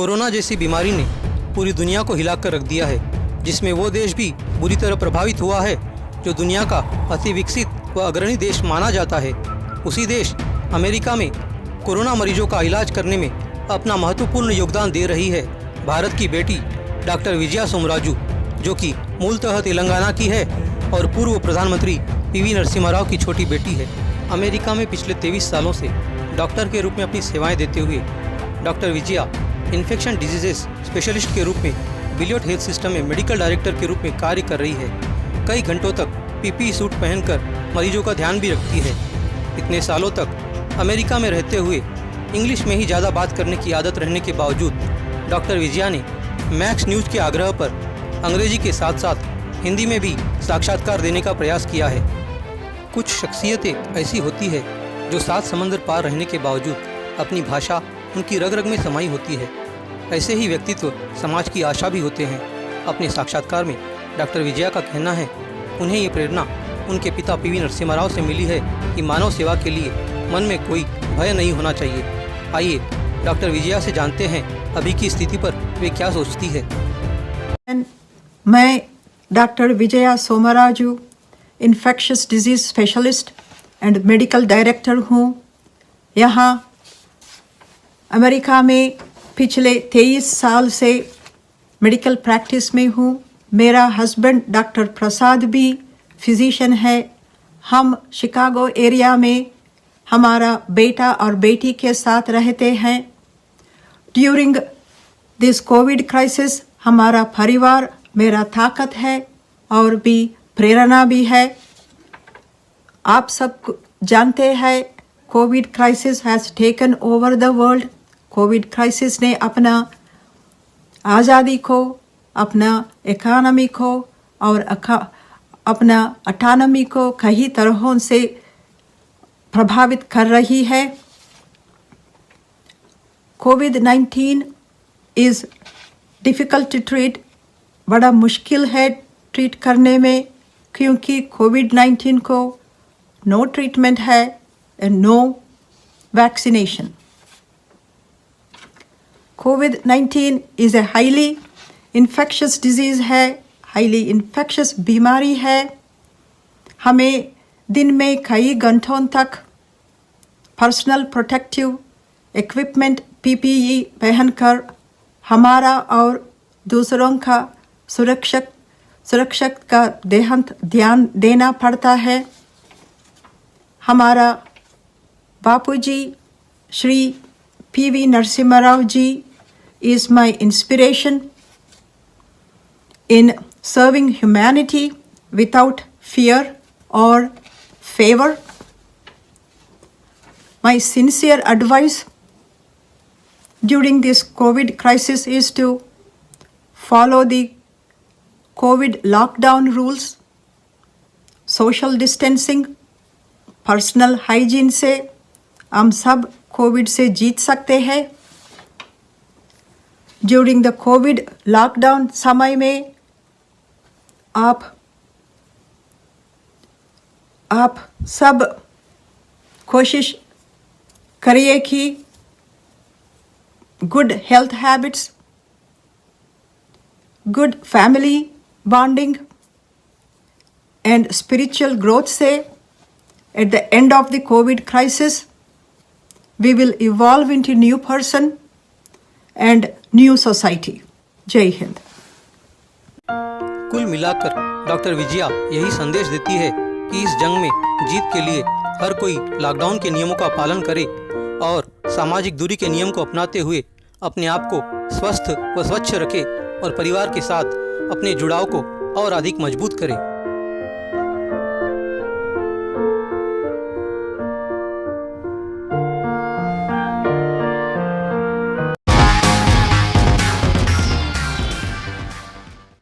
Corona जैसी बीमारी ने पूरी दुनिया को हिलाकर रख दिया है, जिसमें वो देश भी बुरी तरह प्रभावित हुआ है जो दुनिया का अति विकसित व अग्रणी देश माना जाता है। उसी देश अमेरिका में कोरोना मरीजों का इलाज करने में अपना महत्वपूर्ण योगदान दे रही है भारत की बेटी डॉक्टर विजया सोमराजू, जो कि मूलतः तेलंगाना की है और पूर्व प्रधानमंत्री पीवी नरसिम्हा राव की छोटी बेटी है। अमेरिका में पिछले 23 सालों से डॉक्टर के रूप में अपनी सेवाएं देते हुए doctor Vijaya infection diseases specialist के रूप में बिलियर्ड हेल्थ सिस्टम में मेडिकल डायरेक्टर के रूप में कार्य कर रही है। कई घंटों तक पीपीई सूट पहनकर मरीजों का ध्यान भी रखती है। इतने सालों तक अमेरिका में रहते हुए इंग्लिश में ही ज़्यादा बात करने की आदत रहने के बावजूद डॉक्टर विजया ने मैक्स न्यूज़ के आग्रह पर अंग्रेजी के साथ साथ हिंदी में भी साक्षात्कार देने का प्रयास किया है। कुछ शख्सियतें ऐसी होती है जो 7 समंदर पार रहने के बावजूद अपनी भाषा उनकी रग रग में समाई होती है। ऐसे ही व्यक्तित्व समाज की आशा भी होते हैं। अपने साक्षात्कार में डॉक्टर विजया का कहना है उन्हें ये प्रेरणा उनके पिता पीवी नरसिम्हा राव से मिली है कि मानव सेवा के लिए मन में कोई भय नहीं होना चाहिए। आइए डॉक्टर विजया से जानते हैं अभी की स्थिति पर वे क्या सोचती है। मैं doctor Vijaya Somaraju infectious disease specialist and medical director हूँ। यहाँ अमेरिका में पिछले 23 साल से मेडिकल प्रैक्टिस में हूँ। मेरा हस्बैंड डॉक्टर प्रसाद भी फिजिशियन है। हम शिकागो एरिया में हमारा बेटा और बेटी के साथ रहते हैं। ड्यूरिंग दिस कोविड क्राइसिस हमारा परिवार मेरा ताकत है और भी प्रेरणा भी है। आप सब जानते हैं Covid crisis has taken over the world. Covid crisis ने अपना आज़ादी को, अपना इकोनॉमी को और अपना ऑटोनॉमी को कई तरहों से प्रभावित कर रही है। कोविड-19 इज़ डिफ़िकल्ट टू ट्रीट, बड़ा मुश्किल है ट्रीट करने में, क्योंकि कोविड-19 को नो ट्रीटमेंट है एंड नो वैक्सीनेशन। कोविड-19 is a highly infectious disease है, हाईली इन्फेक्शियस बीमारी है। हमें दिन में कई घंटों तक पर्सनल प्रोटेक्टिव इक्विपमेंट पीपीई पहनकर हमारा और दूसरों का सुरक्षा का ध्यान देना पड़ता है। हमारा Bapuji Shri PV Narasimha Rao ji is my inspiration in serving humanity without fear or favor. My sincere advice during this COVID crisis is to follow the COVID lockdown rules, social distancing, personal hygiene से हम सब कोविड से जीत सकते हैं। ड्यूरिंग द कोविड लॉकडाउन समय में आप सब कोशिश करिए कि good health habits, good family bonding and spiritual growth से at the end of the covid crisis we will evolve into new person and new society. जय हिंद। कुल मिलाकर डॉक्टर विजया यही संदेश देती है कि इस जंग में जीत के लिए हर कोई लॉकडाउन के नियमों का पालन करे और सामाजिक दूरी के नियम को अपनाते हुए अपने आप को स्वस्थ व स्वच्छ रखे और परिवार के साथ अपने जुड़ाव को और अधिक मजबूत करे।